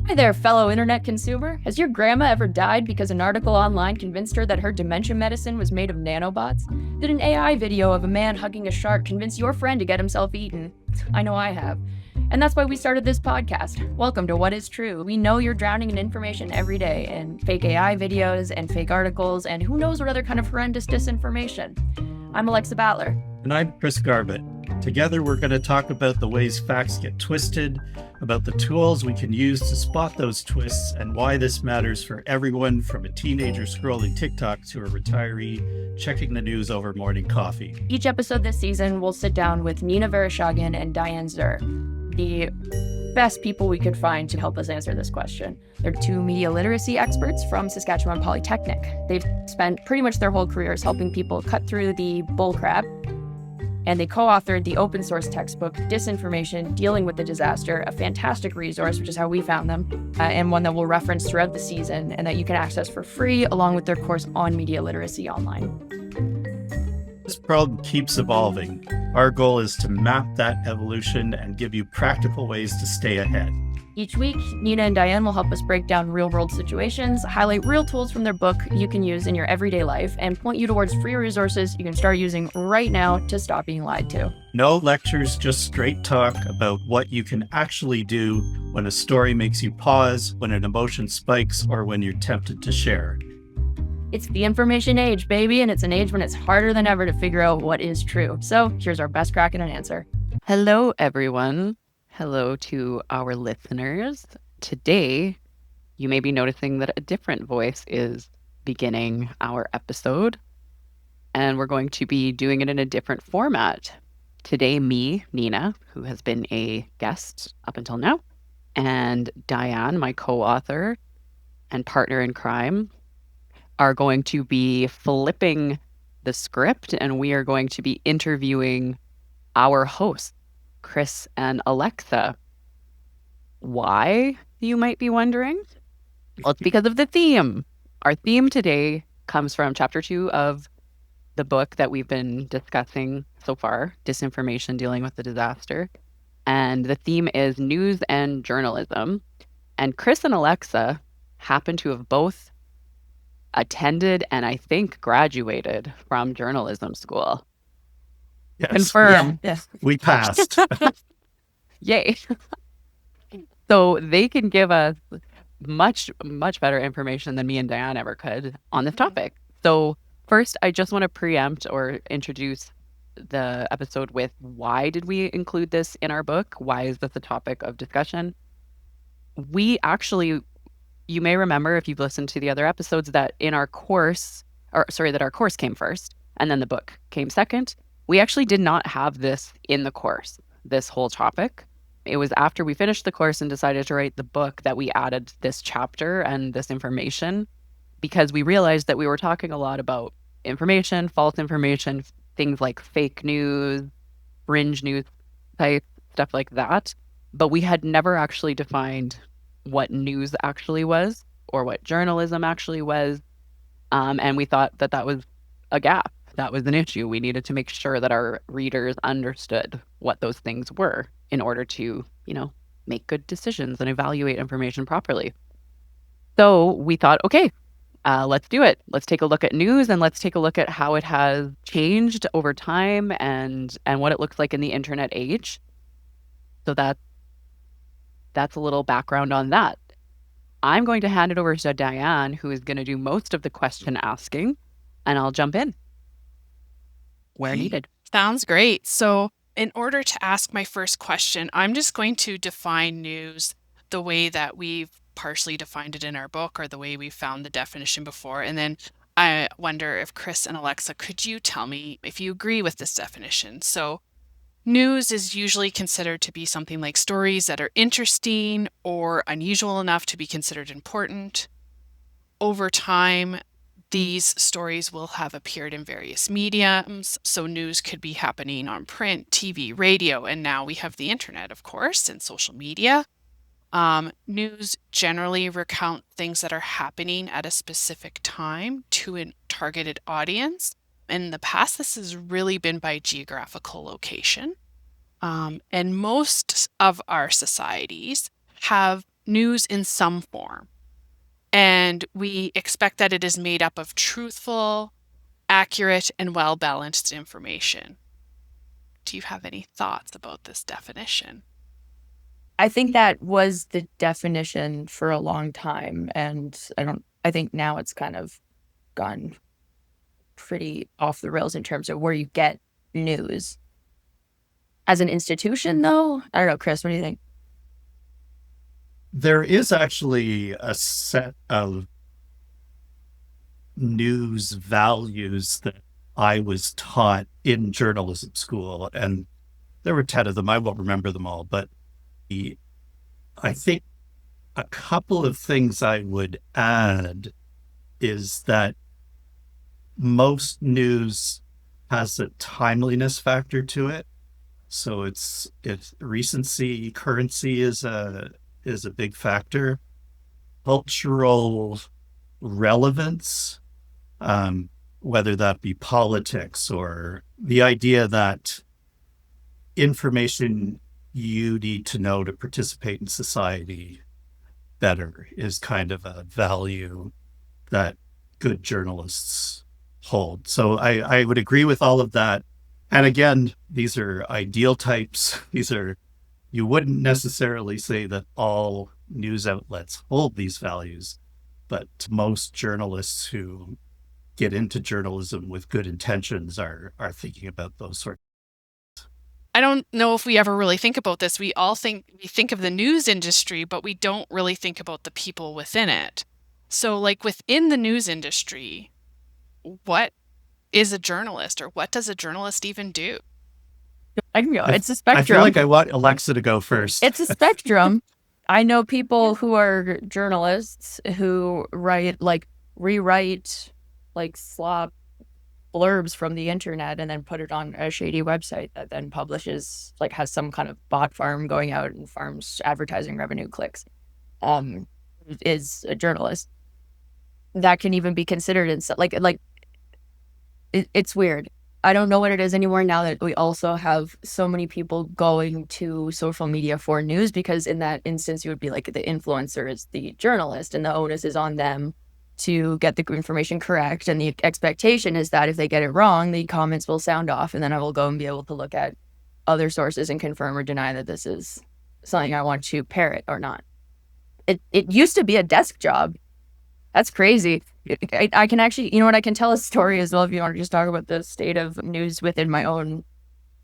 Hi there, fellow internet consumer. Has your grandma ever died because an article online convinced her that her dementia medicine was made of nanobots? Did an AI video of a man hugging a shark convince your friend to get himself eaten? I know I have. And that's why we started this podcast. Welcome to What is True. We know you're drowning in information every day, in fake AI videos and fake articles, and who knows what other kind of horrendous disinformation. I'm Alexa Battler. And I'm Chris Garbutt. Together, we're going to talk about the ways facts get twisted, about the tools we can use to spot those twists, and why this matters for everyone from a teenager scrolling TikTok to a retiree checking the news over morning coffee. Each episode this season, we'll sit down with Nina Vereshchagin and Diane Zur, the best people we could find to help us answer this question. They're two media literacy experts from Saskatchewan Polytechnic. They've spent pretty much their whole careers helping people cut through the bullcrap, and they co-authored the open source textbook, Disinformation, Dealing with the Disaster, a fantastic resource, which is how we found them, and one that we'll reference throughout the season and that you can access for free along with their course on media literacy online. This problem keeps evolving. Our goal is to map that evolution and give you practical ways to stay ahead. Each week, Nina and Diane will help us break down real-world situations, highlight real tools from their book you can use in your everyday life, and point you towards free resources you can start using right now to stop being lied to. No lectures, just straight talk about what you can actually do when a story makes you pause, when an emotion spikes, or when you're tempted to share. It's the information age, baby, and it's an age when it's harder than ever to figure out what is true. So here's our best crack at an answer. Hello, everyone. Hello to our listeners. Today, you may be noticing that a different voice is beginning our episode, and we're going to be doing it in a different format. Today, me, Nina, who has been a guest up until now, and Diane, my co-author and partner in crime, are going to be flipping the script, and we are going to be interviewing our hosts, Chris and Alexa. Why, you might be wondering? Well, it's because of the theme. Our theme today comes from chapter 2 of the book that we've been discussing so far, Disinformation, Dealing with the Disaster. And the theme is news and journalism. And Chris and Alexa happen to have both attended and I think graduated from journalism school. Yes. Confirm. Yes. We passed. Yay. So they can give us much, much better information than me and Diane ever could on this topic. So first, I just want to preempt or introduce the episode with why did we include this in our book? Why is this a topic of discussion? We actually, you may remember if you've listened to the other episodes that in our course, that our course came first and then the book came second. We actually did not have this in the course, this whole topic. It was after we finished the course and decided to write the book that we added this chapter and this information because we realized that we were talking a lot about information, false information, things like fake news, fringe news type, stuff like that. But we had never actually defined what news actually was or what journalism actually was. And we thought that that was a gap. That was an issue. We needed to make sure that our readers understood what those things were in order to, make good decisions and evaluate information properly. So we thought, okay, let's do it. Let's take a look at news and let's take a look at how it has changed over time and what it looks like in the internet age. So that's a little background on that. I'm going to hand it over to Diane, who is going to do most of the question asking, and I'll jump in where needed. Sounds great. So in order to ask my first question, I'm just going to define news the way that we've partially defined it in our book or the way we found the definition before. And then I wonder if Chris and Alexa, could you tell me if you agree with this definition? So news is usually considered to be something like stories that are interesting or unusual enough to be considered important. Over time, these stories will have appeared in various mediums, so news could be happening on print, TV, radio, and now we have the internet, of course, and social media. News generally recount things that are happening at a specific time to a targeted audience. In the past, this has really been by geographical location. And most of our societies have news in some form, and we expect that it is made up of truthful, accurate, and well-balanced information. Do you have any thoughts about this definition? I think that was the definition for a long time, and I think now it's kind of gone pretty off the rails in terms of where you get news. As an institution, though, I don't know, Chris, what do you think? There is actually a set of news values that I was taught in journalism school, and there were 10 of them. I won't remember them all, but I think a couple of things I would add is that most news has a timeliness factor to it. So it's recency, currency is a big factor. Cultural relevance, whether that be politics or the idea that information you need to know to participate in society better is kind of a value that good journalists hold. So I would agree with all of that. And again, these are ideal types. You wouldn't necessarily say that all news outlets hold these values, but most journalists who get into journalism with good intentions are thinking about those sorts. I don't know if we ever really think about this. We think of the news industry, but we don't really think about the people within it. So like within the news industry, what is a journalist, or what does a journalist even do? I can go. It's a I spectrum. feel like I want Alexa to go first. It's a spectrum. I know people who are journalists who rewrite slop blurbs from the internet and then put it on a shady website that then publishes, has some kind of bot farm going out and farms advertising revenue clicks. Is a journalist. That can even be considered in it's weird. I don't know what it is anymore now that we also have so many people going to social media for news, because in that instance, you would be like the influencer is the journalist and the onus is on them to get the information correct. And the expectation is that if they get it wrong, the comments will sound off, and then I will go and be able to look at other sources and confirm or deny that this is something I want to parrot or not. It used to be a desk job. That's crazy. I can actually, I can tell a story as well if you want to just talk about the state of news within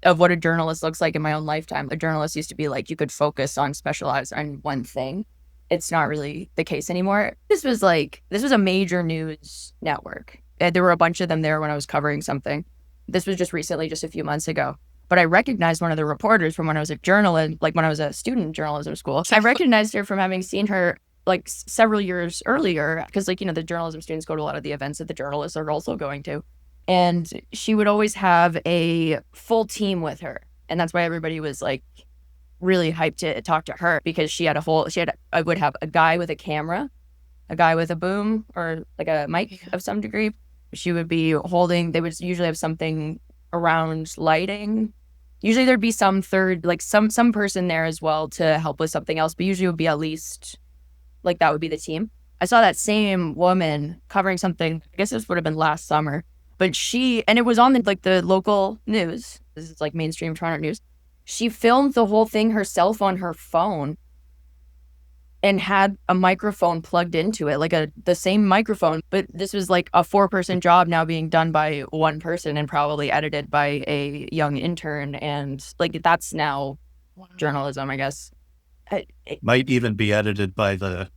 of what a journalist looks like in my own lifetime. A journalist used to be you could focus on specialize on one thing. It's not really the case anymore. This was a major news network. There were a bunch of them there when I was covering something. This was just recently, just a few months ago. But I recognized one of the reporters from when I was a journalist, when I was a student in journalism school. I recognized her from having seen her several years earlier, because the journalism students go to a lot of the events that the journalists are also going to. And she would always have a full team with her. And that's why everybody was really hyped to talk to her, because I would have a guy with a camera, a guy with a boom or a mic of some degree. She would be they would usually have something around lighting. Usually there'd be some third, some person there as well to help with something else, but usually it would be at least that would be the team. I saw that same woman covering something, I guess this would have been last summer, but and it was on the local news. This is mainstream Toronto news. She filmed the whole thing herself on her phone and had a microphone plugged into it, the same microphone. But this was a 4-person job now being done by one person and probably edited by a young intern. And that's now journalism, I guess. Might even be edited by the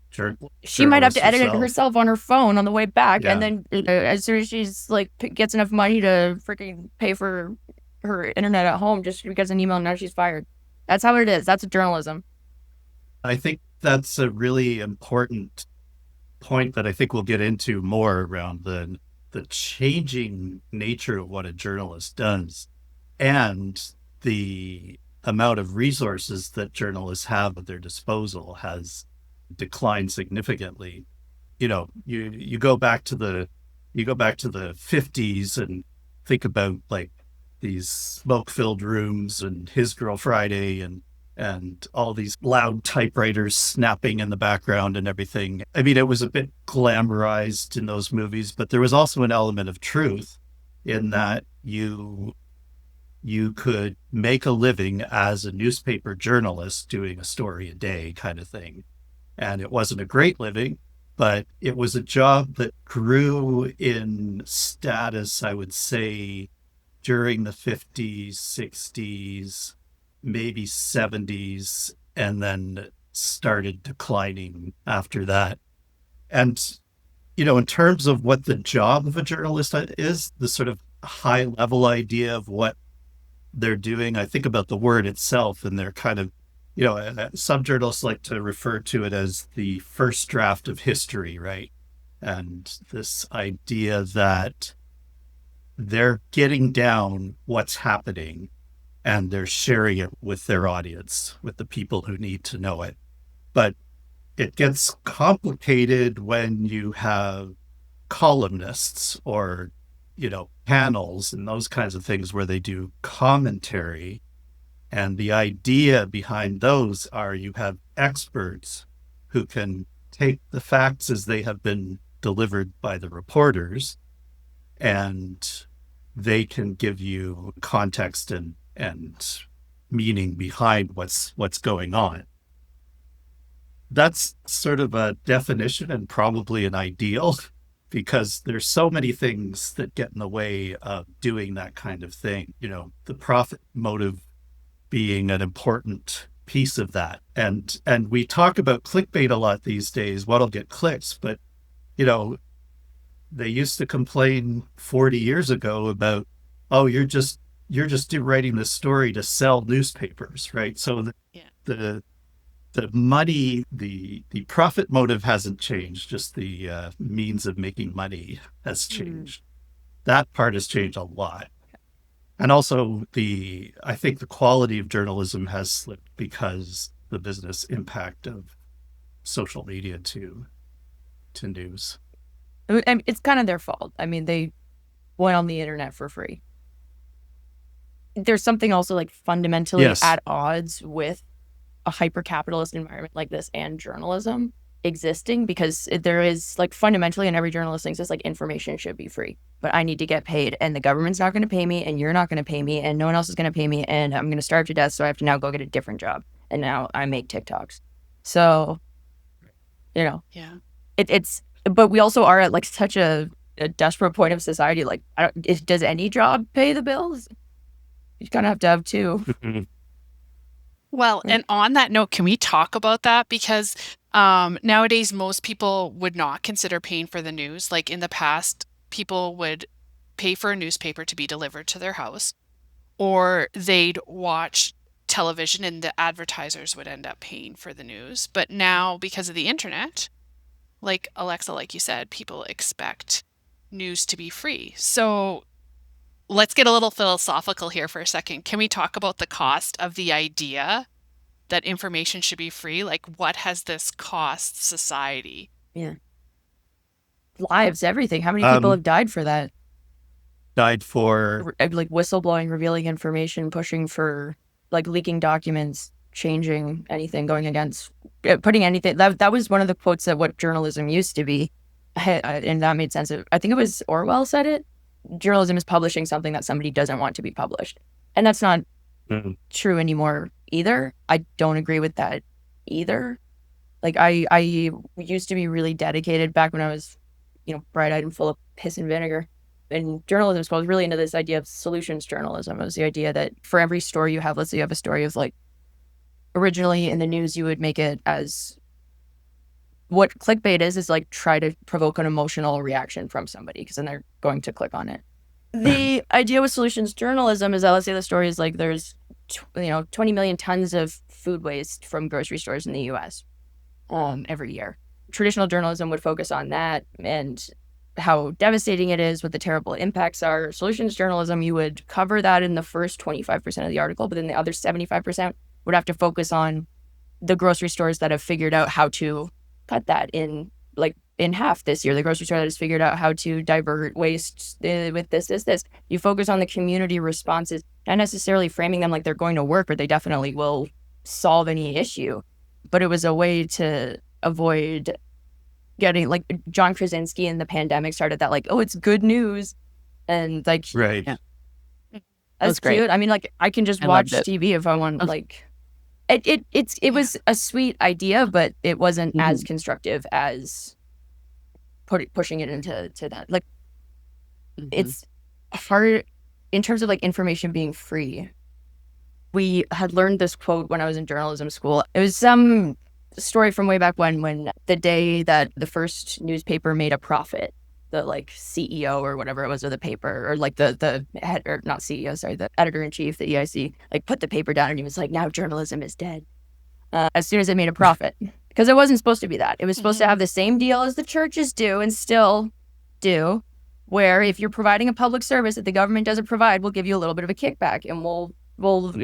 she might have to edit it herself. herself on her phone on the way back. Yeah. And then as soon as she's gets enough money to freaking pay for her internet at home, just gets an email and now she's fired. That's how it is. That's journalism. I think that's a really important point that I think we'll get into more around the changing nature of what a journalist does and the amount of resources that journalists have at their disposal has declined significantly. You go back to the 50s and think about these smoke-filled rooms and His Girl Friday and and all these loud typewriters snapping in the background and everything. I mean, it was a bit glamorized in those movies, but there was also an element of truth in that you could make a living as a newspaper journalist doing a story a day kind of thing. And it wasn't a great living, but it was a job that grew in status, I would say, during the 50s, 60s, maybe 70s, and then started declining after that. And, in terms of what the job of a journalist is, the sort of high level idea of what they're doing, I think about the word itself, and they're kind of, some journalists like to refer to it as the first draft of history, right? And this idea that they're getting down what's happening and they're sharing it with their audience, with the people who need to know it. But it gets complicated when you have columnists or, panels and those kinds of things where they do commentary. And the idea behind those are you have experts who can take the facts as they have been delivered by the reporters, and they can give you context and meaning behind what's going on. That's sort of a definition and probably an ideal, because there's so many things that get in the way of doing that kind of thing. The profit motive being an important piece of that. And we talk about clickbait a lot these days, what'll get clicks, but they used to complain 40 years ago about, oh, you're just writing this story to sell newspapers, right? So the money, the profit motive hasn't changed, just the means of making money has changed. That part has changed a lot. And also I think the quality of journalism has slipped because the business impact of social media to news. I mean, it's kind of their fault. I mean, they went on the internet for free. There's something also like fundamentally at odds with a hyper-capitalist environment like this and journalism existing, because there is like fundamentally, and every journalist thinks this, like, information should be free, but I need to get paid, and the government's not going to pay me, and you're not going to pay me, and no one else is going to pay me, and I'm going to starve to death, so I have to now go get a different job, and now I make TikToks. So, it's, but we also are at like such a desperate point of society. Like, does any job pay the bills? You kind of have to have two. Well, and on that note, can we talk about that? Because nowadays, most people would not consider paying for the news. Like in the past, people would pay for a newspaper to be delivered to their house, or they'd watch television and the advertisers would end up paying for the news. But now, because of the internet, like Alexa, like you said, people expect news to be free. So let's get a little philosophical here for a second. Can we talk about the cost of the idea that information should be free? Like, what has this cost society? Yeah. Lives, everything. How many people have died for that? Died for like whistleblowing, revealing information, pushing for like leaking documents, changing anything, going against, putting anything. That was one of the quotes that what journalism used to be. And that made sense. I think it was Orwell said it. Journalism is publishing something that somebody doesn't want to be published. And that's not true anymore either. I don't agree with that either. Like I used to be really dedicated back when I was, bright-eyed and full of piss and vinegar. And journalism was really into this idea of solutions journalism. It was the idea that for every story you have, let's say you have a story of like, originally in the news, you would make it as, what clickbait is like try to provoke an emotional reaction from somebody, because then they're going to click on it. The idea with solutions journalism is that, let's say the story is like there's 20 million tons of food waste from grocery stores in the US every year. Traditional journalism would focus on that and how devastating it is, what the terrible impacts are. Solutions journalism, you would cover that in the first 25% of the article, but then the other 75% would have to focus on the grocery stores that have figured out how to cut that in half this year. The grocery store that has figured out how to divert waste with this. You focus on the community responses, not necessarily framing them like they're going to work, but they definitely will solve any issue, but it was a way to avoid getting, like, John Krasinski in the pandemic started that, like, oh, it's good news. And like, Right. Yeah. that's was great. cute. I mean, like, I can just I watch loved it. TV if I want. Oh. Like, it was a sweet idea, but it wasn't as Mhm. constructive as pushing it into that. Like, Mhm. it's hard in terms of like information being free. We had learned this quote when I was in journalism school. It was some story from way back when the day that the first newspaper made a profit, the like CEO or whatever it was of the paper, or like the head, or not CEO, sorry, the editor in chief, the EIC, like put the paper down and he was like, now journalism is dead. As soon as it made a profit, because it wasn't supposed to be that. It was supposed to have the same deal as the churches do and still do, where if you're providing a public service that the government doesn't provide, we'll give you a little bit of a kickback, and we'll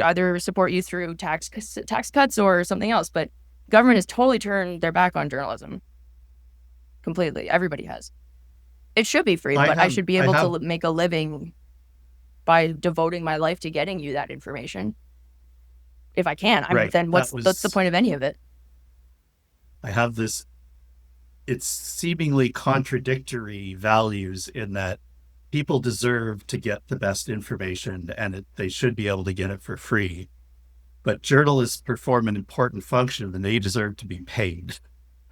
either support you through tax cuts or something else. But government has totally turned their back on journalism completely. Everybody has. It should be free, but I should be able to make a living by devoting my life to getting you that information. If I can, then what's the point of any of it? I have this, it's seemingly contradictory values in that people deserve to get the best information and they should be able to get it for free. But journalists perform an important function and they deserve to be paid.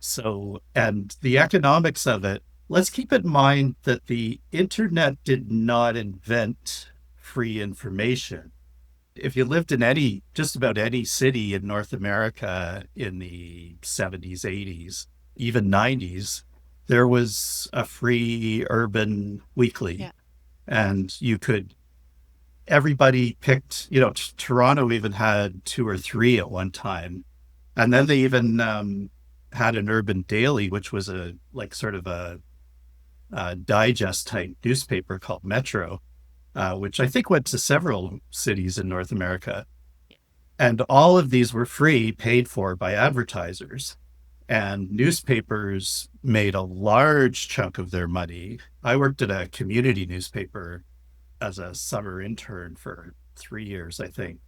So, and the economics of it, let's keep in mind that the internet did not invent free information. If you lived in just about any city in North America in the 70s, 80s, even 90s, there was a free urban weekly. Yeah. And everybody picked, Toronto even had 2 or 3 at one time. And then they even had an urban daily, which was a digest type newspaper called Metro, which I think went to several cities in North America. And all of these were free, paid for by advertisers. And newspapers made a large chunk of their money. I worked at a community newspaper as a summer intern for 3 years, I think.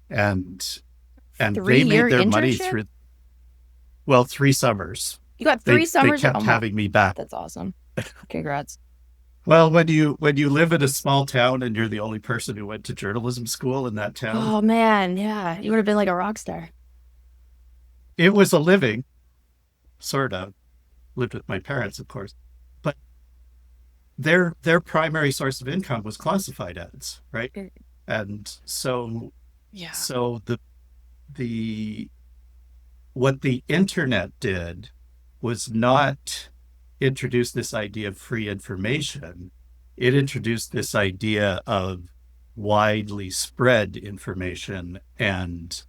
And they made their money through, 3 summers. You got 3 summers? They kept having me back. That's awesome. Congrats. Well, when you live in a small town and you're the only person who went to journalism school in that town. Oh man, yeah. You would have been like a rock star. It was a living, sort of. Lived with my parents, of course. But their primary source of income was classified ads, right? And so what the internet did was not introduce this idea of free information. It introduced this idea of widely spread information and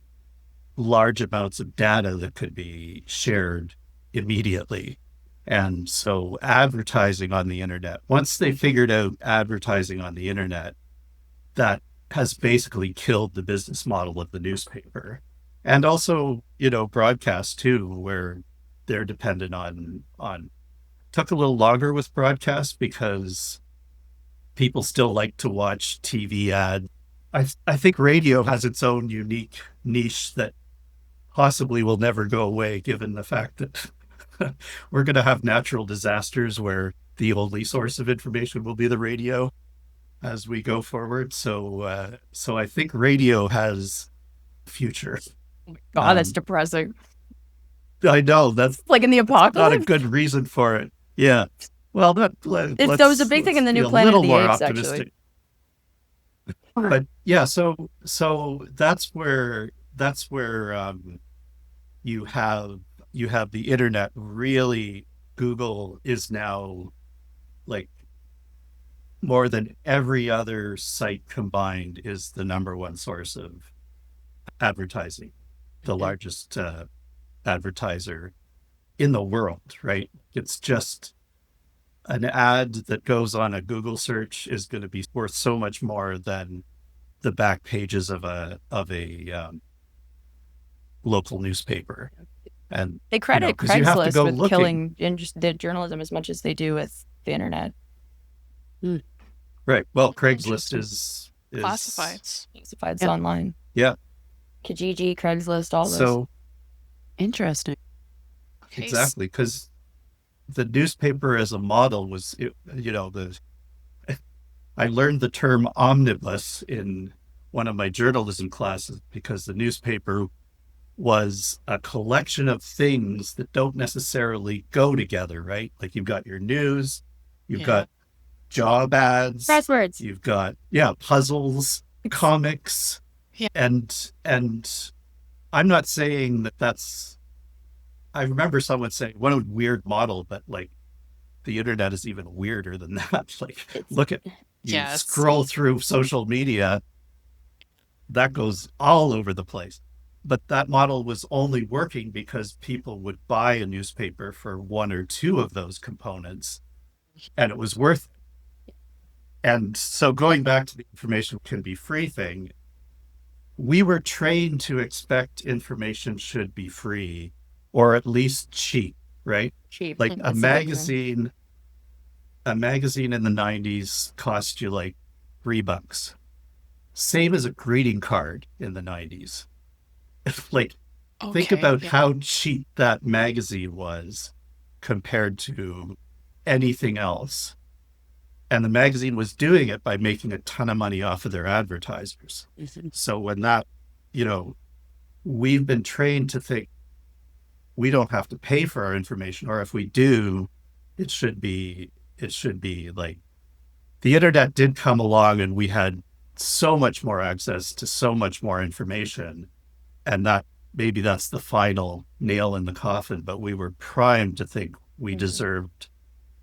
large amounts of data that could be shared immediately. And so advertising on the internet, once they figured out advertising on the internet, that has basically killed the business model of the newspaper. And also, broadcast too, where they're dependent on took a little longer with broadcast because people still like to watch TV ads. I think radio has its own unique niche that possibly will never go away, given the fact that we're going to have natural disasters where the only source of information will be the radio as we go forward. So I think radio has a future. Oh my God, that's depressing. I know, that's like in the apocalypse. Not a good reason for it. Yeah. Well, that was a big thing in the new Planet of the Apes, actually. But yeah, so that's where you have the internet. Really, Google is now like more than every other site combined is the number one source of advertising, the largest advertiser in the world, right? It's just an ad that goes on a Google search is going to be worth so much more than the back pages of a local newspaper. And they credit Craigslist with killing the journalism as much as they do with the internet. Right. Well, Craigslist is classifieds. Classifieds online. Yeah. Kijiji, Craigslist, all those. So Interesting. Okay, exactly, because the newspaper as a model I learned the term omnibus in one of my journalism classes because the newspaper was a collection of things that don't necessarily go together, right? Like you've got your news, you've Yeah. got job ads, Crosswords. you've got puzzles, comics, Yeah. and I'm not saying that that's. I remember someone saying, "What a weird model," but like the internet is even weirder than that. Like, look at you Yes. scroll through social media, that goes all over the place. But that model was only working because people would buy a newspaper for one or two of those components, and it was worth it. And so going back to the information can be free thing, we were trained to expect information should be free or at least cheap, right? Cheap. Like That's the big thing. a magazine in the 90s cost you like $3. Same as a greeting card in the 90s. Like, think Okay, about yeah. how cheap that magazine was compared to anything else. And the magazine was doing it by making a ton of money off of their advertisers. So when that, we've been trained to think we don't have to pay for our information, or if we do, it should be like the internet did come along and we had so much more access to so much more information. And that maybe that's the final nail in the coffin, but we were primed to think we deserved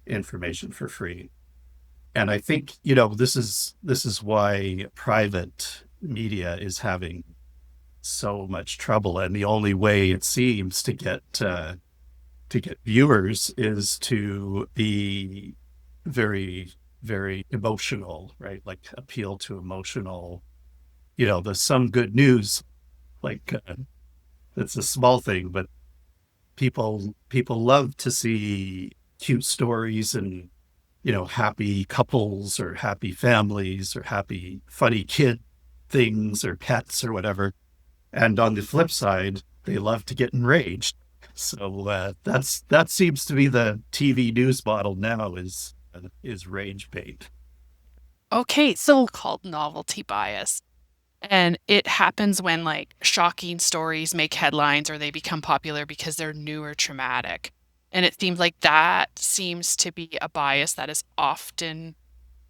information for free. And I think, this is why private media is having so much trouble. And the only way it seems to get viewers is to be very, very emotional, right? Like appeal to emotional, there's some good news, like it's a small thing, but people love to see cute stories and happy couples or happy families or happy funny kid things or pets or whatever. And on the flip side, they love to get enraged. So that seems to be the TV news model now is rage bait. Okay, so called novelty bias. And it happens when like shocking stories make headlines or they become popular because they're new or traumatic. And it seems like that seems to be a bias that is often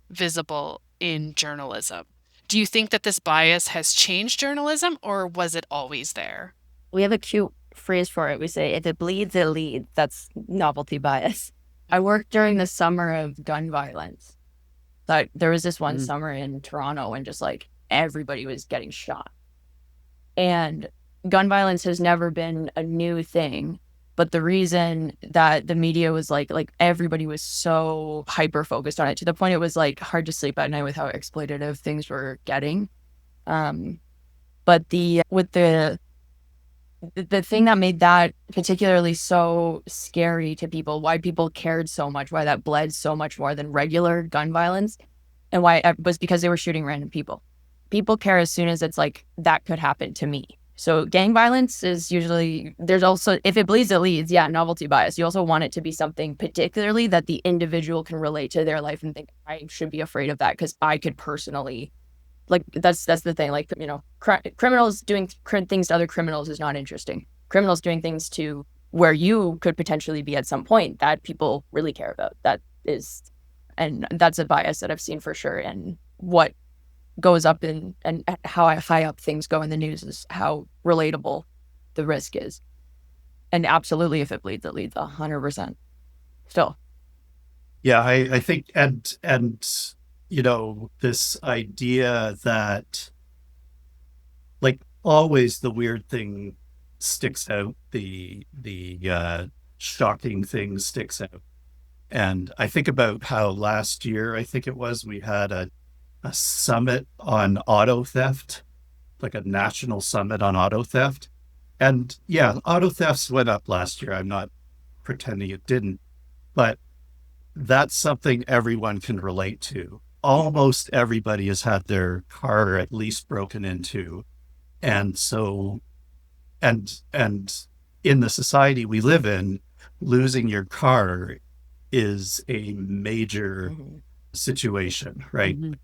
visible in journalism. Do you think that this bias has changed journalism or was it always there? We have a cute phrase for it. We say, if it bleeds, it leads. That's novelty bias. I worked during the summer of gun violence. Like there was this one summer in Toronto when just like everybody was getting shot. And gun violence has never been a new thing. But the reason that the media was like everybody was so hyper focused on it to the point it was like hard to sleep at night with how exploitative things were getting. But the thing that made that particularly so scary to people, why people cared so much, why that bled so much more than regular gun violence, and why it was because they were shooting random people. People care as soon as it's like, that could happen to me. So gang violence is usually, there's also, if it bleeds, it leads. Yeah, novelty bias. You also want it to be something particularly that the individual can relate to their life and think, I should be afraid of that because I could personally, like, that's the thing. Like, criminals doing things to other criminals is not interesting. Criminals doing things to where you could potentially be at some point, that people really care about. And that's a bias that I've seen for sure. And what goes up and how high up things go in the news is how relatable the risk is. And absolutely, if it bleeds, it leads 100%. Still. Yeah, I think, and this idea that, like, always the weird thing sticks out, the shocking thing sticks out. And I think about how last year, I think it was, we had a summit on auto theft, like a national summit on auto theft. And yeah, auto thefts went up last year. I'm not pretending it didn't, but that's something everyone can relate to. Almost everybody has had their car at least broken into. And so, and in the society we live in, losing your car is a major situation, right? Mhm.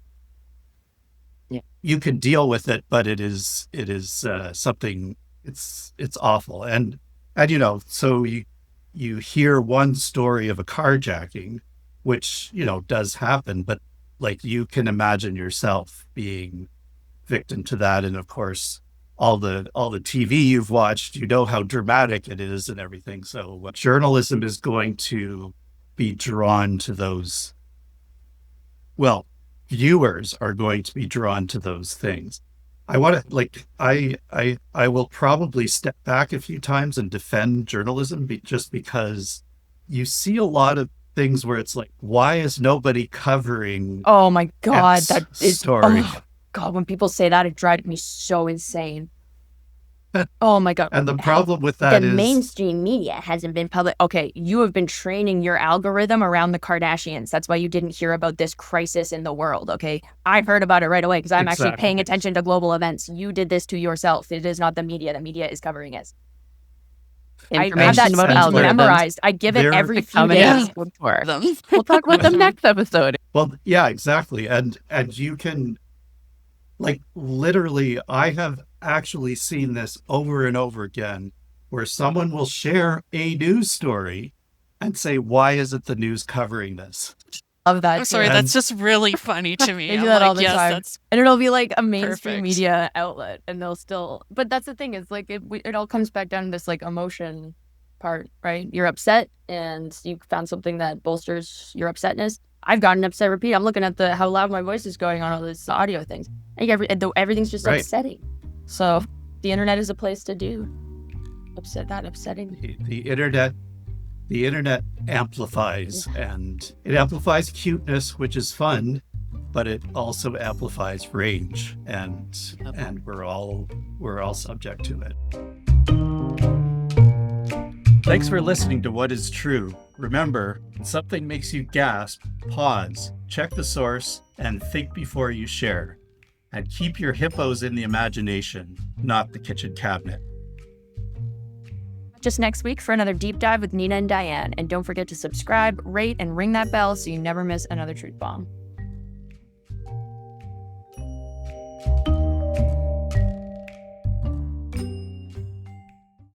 Yeah. You can deal with it, but it is something, it's awful. And so you hear one story of a carjacking, which does happen, but like you can imagine yourself being victim to that. And of course, all the TV you've watched, how dramatic it is and everything. So journalism is going to be drawn to those. Well, viewers are going to be drawn to those things. I want to I will probably step back a few times and defend journalism just because you see a lot of things where it's like, why is nobody covering Oh my God, X that is story? Oh God, when people say that, it drives me so insane. Oh my God. And the problem with that The is mainstream media hasn't been public. Okay, you have been training your algorithm around the Kardashians. That's why you didn't hear about this crisis in the world, okay? I heard about it right away because I'm actually paying attention to global events. You did this to yourself. It is not the media. The media is covering it. I have that Information about speech algorithms. memorized. I give it every few How many days. episodes for? Them. We'll talk about them next episode. well, yeah, exactly. And you can, like, literally, I have actually seen this over and over again where someone will share a news story and say, why isn't the news covering this? Love that. I'm sorry, And- that's just really funny to me. They do I'm that like, all the yes, time. that's And it'll be like a mainstream perfect. media outlet, and they'll still. But that's the thing is like it all comes back down to this like emotion part, right? You're upset, and you found something that bolsters your upsetness. I've gotten upset. Repeat. I'm looking at how loud my voice is going on all these audio things. I think everything's just Right. upsetting. So the internet is a place to do upsetting. The internet amplifies, and it amplifies cuteness, which is fun, but it also amplifies rage, and we're all subject to it. Thanks for listening to What is True. Remember, when something makes you gasp, pause, check the source, and think before you share. And keep your hippos in the imagination, not the kitchen cabinet. Just next week for another deep dive with Nina and Diane. And don't forget to subscribe, rate, and ring that bell so you never miss another truth bomb.